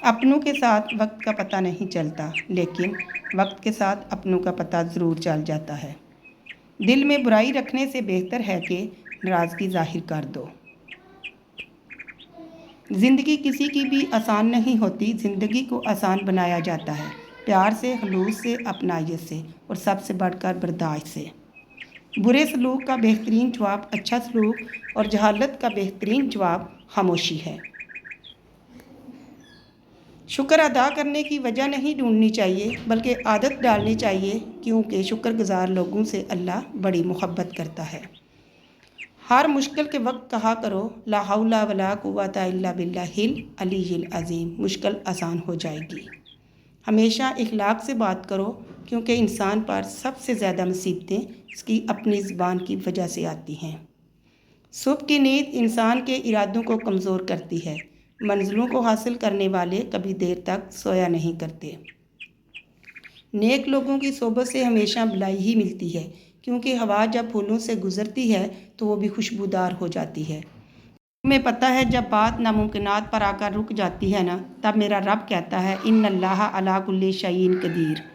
اپنوں کے ساتھ وقت کا پتہ نہیں چلتا، لیکن وقت کے ساتھ اپنوں کا پتہ ضرور چل جاتا ہے۔ دل میں برائی رکھنے سے بہتر ہے کہ ناراضگی ظاہر کر دو۔ زندگی کسی کی بھی آسان نہیں ہوتی، زندگی کو آسان بنایا جاتا ہے پیار سے، خلوص سے، اپنائیت سے اور سب سے بڑھ کر برداشت سے۔ برے سلوک کا بہترین جواب اچھا سلوک اور جہالت کا بہترین جواب خاموشی ہے۔ شکر ادا کرنے کی وجہ نہیں ڈھونڈنی چاہیے، بلکہ عادت ڈالنی چاہیے، کیونکہ شکر گزار لوگوں سے اللہ بڑی محبت کرتا ہے۔ ہر مشکل کے وقت کہا کرو لا حول ولا قوت الا باللہ العلی العظیم، مشکل آسان ہو جائے گی۔ ہمیشہ اخلاق سے بات کرو، کیونکہ انسان پر سب سے زیادہ مصیبتیں اس کی اپنی زبان کی وجہ سے آتی ہیں۔ صبح کی نیند انسان کے ارادوں کو کمزور کرتی ہے۔ منزلوں کو حاصل کرنے والے کبھی دیر تک سویا نہیں کرتے۔ نیک لوگوں کی صحبت سے ہمیشہ بھلائی ہی ملتی ہے، کیونکہ ہوا جب پھولوں سے گزرتی ہے تو وہ بھی خوشبودار ہو جاتی ہے۔ تمہیں پتہ ہے جب بات ناممکنات پر آ کر رک جاتی ہے نا، تب میرا رب کہتا ہے ان اللہ علی کل شیء قدیر۔